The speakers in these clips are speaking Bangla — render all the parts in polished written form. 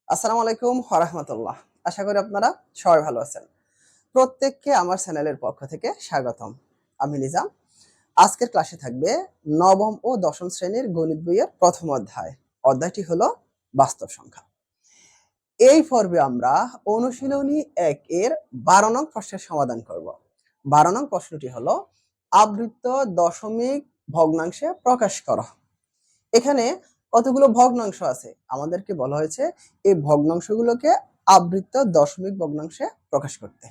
আসসালামু আলাইকুম ওয়া রাহমাতুল্লাহ। আশা করি আপনারা সবাই ভালো আছেন। প্রত্যেককে আমার চ্যানেলের পক্ষ থেকে স্বাগতম। আমি নিজাম। আজকের ক্লাসে থাকবে নবম ও দশম শ্রেণীর গণিত বইয়ের প্রথম অধ্যায়। অধ্যায়টি হলো বাস্তব সংখ্যা। এই পর্বে আমরা অনুশীলনী ১ এর ১২ নং প্রশ্নের সমাধান করব। ১২ নং প্রশ্নটি হলো আবৃত্ত দশমিক ভগ্নাংশে প্রকাশ করো। এখানে কতগুলো ভগ্নাংশ আছে, আমাদেরকে বলা হয়েছে এই ভগ্নাংশগুলোকে আবৃত্ত দশমিক ভগ্নাংশে প্রকাশ করতে।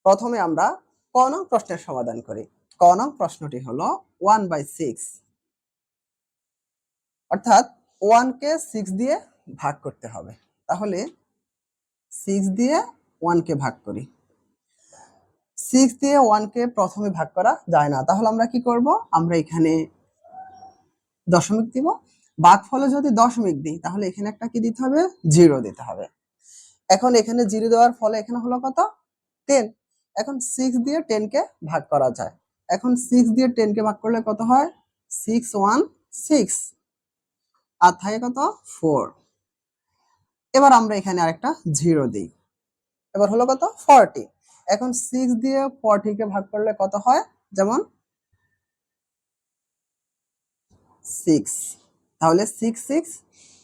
প্রথমে আমরা ক নং প্রশ্নের সমাধান করি। ক নং প্রশ্নটি হলো 1/6, অর্থাৎ 1 কে 6 দিয়ে ভাগ করতে হবে। তাহলে 6 দিয়ে 1 কে ভাগ করি। 6 দিয়ে 1 কে প্রথমে ভাগ করা যায় না, তাহলে আমরা কি করব? আমরা এখানে দশমিক দিব। ভাগফলে যদি দশমিক দিই তাহলে এখানে একটা কি দিতে হবে? 0 দিতে হবে। এখন এখানে 0 দেওয়ার ফলে এখানে হলো কত? 10। এখন 6 দিয়ে 10 কে ভাগ করা যায়। এখন 6 দিয়ে 10 কে ভাগ করলে কত হয়? 6 1 6, আর থাকে কত? 4। এবার আমরা এখানে আরেকটা 0 দিই। এবার হলো কত? 40। এখন 6 দিয়ে 40 কে ভাগ করলে কত হয়? যেমন 6, তাহলে 6 6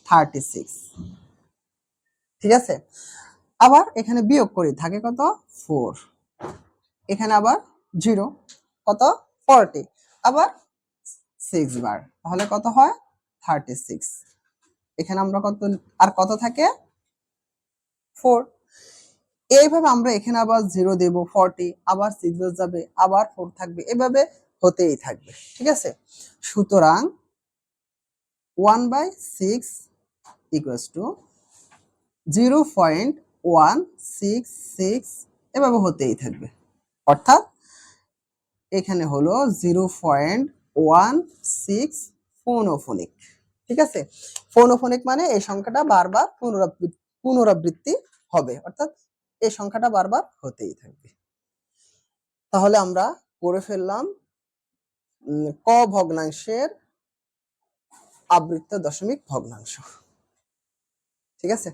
36। ঠিক আছে? আবার এখানে বিয়োগ করি, থাকে কত? 4। এখানে আবার 0, কত? 40, আবার 6 বার, তাহলে কত হয়? 36। এখানে আমরা কত থাকে? 4। এইভাবে আমরা এখানে আবার 0 দেব, 40, আবার 6 বার যাবে, আবার 4 থাকবে, এভাবে হতেই থাকবে। ঠিক আছে? সুতরাং 1/6 ইকুয়ালস টু 0.166, এভাবে হতেই থাকবে। অর্থাৎ এখানে হলো 0.16 ফোনোফোনিক। ঠিক আছে? ফোনোফোনিক মানে এই সংখ্যাটা বারবার পুনরাবৃত্তি হবে, অর্থাৎ এই সংখ্যাটা বারবার হতেই থাকবে। তাহলে আমরা করে ফেললাম ক ভগ্নাংশের আবৃত্ত দশমিক ভগ্নাংশ। ঠিক আছে?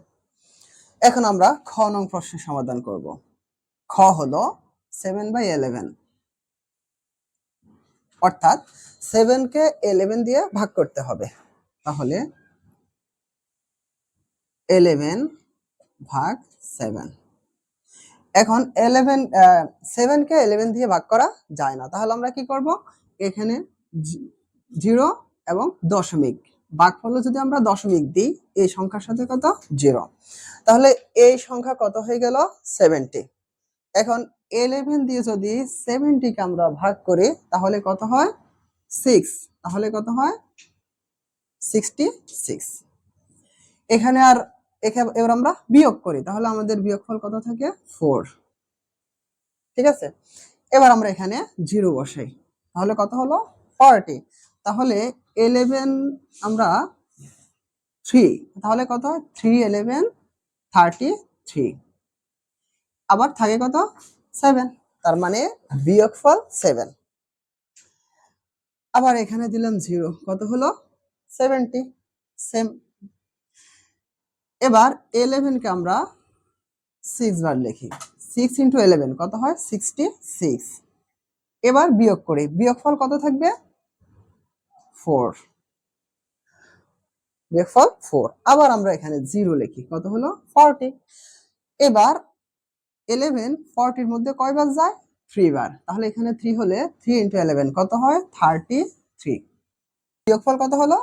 এখন আমরা খ নং প্রশ্নের সমাধান করব। খ হলো 7/11, অর্থাৎ 7 কে 11 দিয়ে ভাগ করতে হবে। তাহলে 11 ভাগ 7। এখন 7 কে 11 দিয়ে ভাগ করা যায় না, তাহলে আমরা কি করব? এখানে 0 এবং দশমিক, ভাগফলে যদি আমরা দশমিক দিই এই সংখ্যার সাথে কত? 0, তাহলে এই সংখ্যা কত হয়ে গেল? 70। এখন 11 দিয়ে যদি 70 কে আমরা ভাগ করি তাহলে কত হয়? 6, তাহলে কত হয়? 66। এখানে আর এবার আমরা বিয়োগ করি, তাহলে আমাদের বিয়োগফল কত থাকে? 4। ঠিক আছে? এবার আমরা এখানে 0 বসাই, তাহলে কত হলো? 40। তাহলে 11 আমরা 3, তাহলে কত? 3 11 33, আবার থাকে কত? 7, তার মানে বিয়োগফল 7। আবার এখানে দিলাম 0, কত হলো? 70, সেম। এবার 11 কে আমরা 6 বার লিখি। 6 × 11 কত হয়? 66। এবার বিয়োগ করি, বিয়োগফল কত থাকবে? 4, বিয়োগফল 4। আবার আমরা এখানে 0 লিখি, কত হলো? 40। এবার 11 40 এর মধ্যে কয়বার যায়? 3 বার, তাহলে এখানে 3 হলে 3 × 11 কত হয়? 33। বিয়োগফল কত হলো?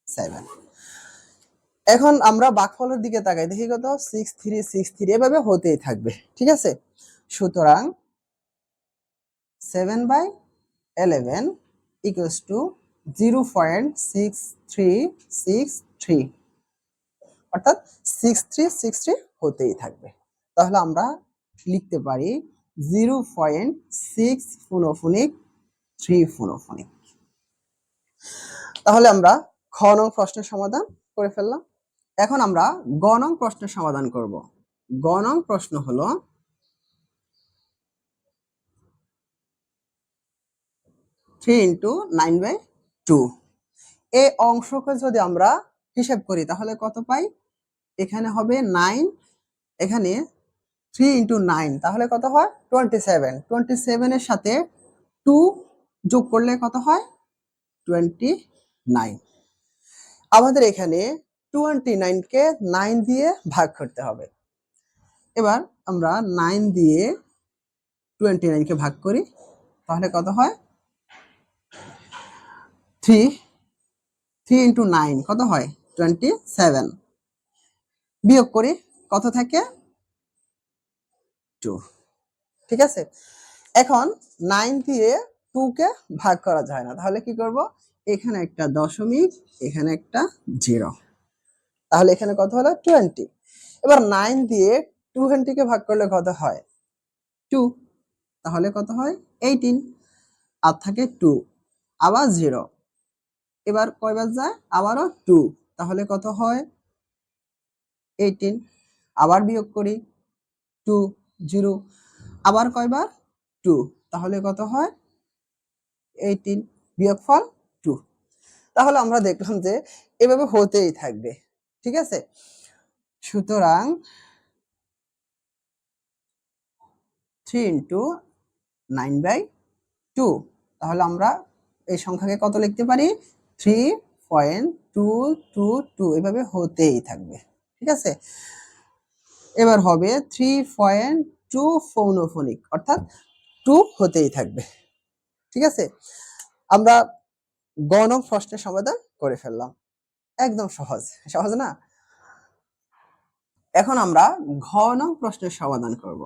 7। এখন আমরা ভাগফলের দিকে তাকাই, দেখি কত? 6363, এভাবে হতেই থাকবে। ঠিক আছে? সুতরাং 7/11 ইকুয়ালস টু 0.6363, অর্থাৎ 6363 হতেই থাকবে। তাহলে আমরা লিখতে পারি 0.6 ফোনোফোনিক 3 ফোনোফোনিক। তাহলে আমরা খ নং প্রশ্নের সমাধান করে ফেললাম। এখন আমরা গ নং প্রশ্নের সমাধান করব। গ নং প্রশ্ন হলো 3 × 9/2। এই অংশকে যদি আমরা হিসাব করি তাহলে কত পাই? এখানে হবে 9, এখানে 3 ইন্টু 9 তাহলে কত হয় 27। 27 এর সাথে 2 যোগ করলে কত হয় 29। আমাদের এখানে 29 কে 9 দিয়ে ভাগ করতে হবে। এবার আমরা 9 দিয়ে 29 কে ভাগ করি, তাহলে কত হয় 3 ইন্টু 9 কত হয় 27। বিয়োগ করি, কত থাকে 2। ঠিক আছে, এখন 9 দিয়ে 2 কে ভাগ করা যায় না, তাহলে কি করব, এখানে একটা দশমিক, এখানে একটা 0, তাহলে এখানে কত হলো 20। এবার 9 দিয়ে 20 কে ভাগ করলে কত হয় 2, তাহলে কত হয় 18, আর থাকে 2, আবার 0, এবার কয়বার যায় আবারও 2, তাহলে কত হয় 18, আবার বিয়োগ করি 2 0, আবার কয়বার 2, তাহলে কত হয় 18, বিয়োগফল 2। তাহলে আমরা দেখলাম যে এভাবে হতেই থাকবে। ঠিক আছে, সুতরাং 3 ইন্টু 9/2, তাহলে আমরা এই সংখ্যাকে কত লিখতে পারি 3.222, এভাবে হতেই থাকবে। ঠিক আছে, এবার হবে 3.2 পৌনঃফনিক, অর্থাৎ 2 হতেই থাকবে। ঠিক আছে, আমরা গ নং প্রশ্নের সমাধান করে ফেললাম, একদম সহজ সহজ না। এখন আমরা ঘ নং প্রশ্নের সমাধান করব।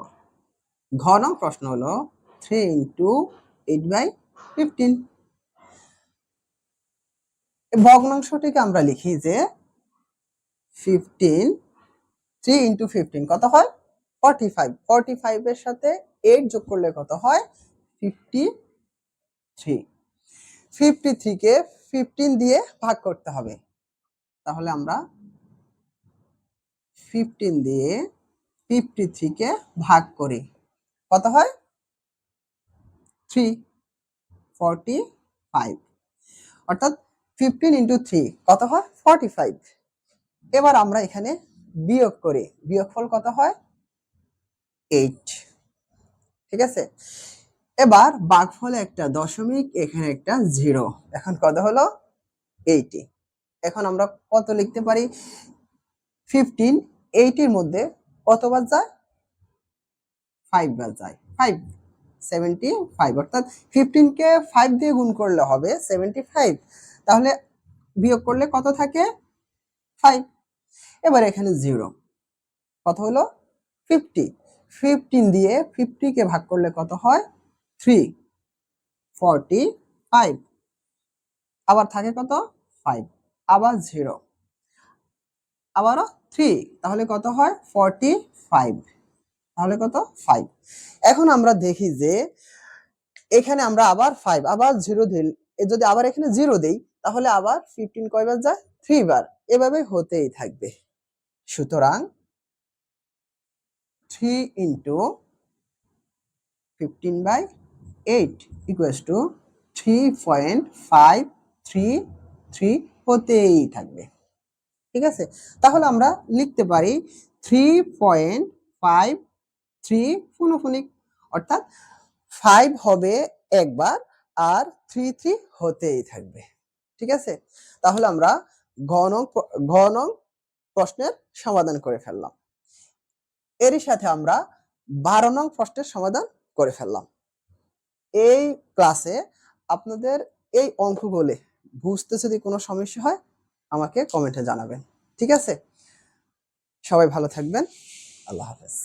ঘ নং প্রশ্ন হলো 3 ইন্টু 8/15। ভগ্নাংশটিকে আমরা লিখি যে 15, 3 ইন্টু 15 কত হয় 45। 45 এর সাথে 8 যোগ করলে কত হয় 53। 53 কে 15 দিয়ে ভাগ করতে হবে, তাহলে আমরা 15 দিয়ে 53 কে ভাগ করি, কত হয় 345, অর্থাৎ 15 ইন্টু 3 কত হয় 45। এবার আমরা এখানে বিয়োগ করি, বিয়োগফল কত হয় 8। ঠিক আছে, এবার ভাগফলে একটা দশমিক, এখানে একটা 0, এখন কত হলো 80। এখন আমরা কত লিখতে পারি 15 80 এর মধ্যে কতবার যায় 5 বার যায়, 5 75, অর্থাৎ 15 কে 5 দিয়ে গুণ করলে হবে 75, তাহলে বিয়োগ করলে কত থাকে 5। এবার এখানে 0, কত হলো 50। 15 দিয়ে 50 কে ভাগ করলে কত হয় 345, আবার থাকে কত 5, আবার 0, আবারও 3, তাহলে কত হয় 45, তাহলে কত 5। এখন আমরা দেখি যে এখানে আমরা আবার 5 আবার 0 দিই, যদি আবার এখানে 0 দেই তাহলে আবার 15 কয়বার যায় 3 বার, এভাবে হতেই থাকবে। সুতরাং 3 ইন্টু 15/8 ইকুয়ালস টু 3.533 হতেই থাকবে। ঠিক আছে, তাহলে আমরা লিখতে পারি 3.53 পৌনঃফনিক, অর্থাৎ 5 হবে একবার আর 33 হতেই থাকবে। ঠিক আছে, তাহলে আমরা ঘ নং প্রশ্নের সমাধান করে ফেললাম। এরই সাথে আমরা 12 নং প্রশ্নের সমাধান করে ফেললাম। এই ক্লাসে আপনাদের এই অঙ্কগুলো বুঝতে যদি কোনো সমস্যা হয় আমাকে কমেন্টে জানাবেন। ঠিক আছে, সবাই ভালো থাকবেন, আল্লাহ হাফেজ।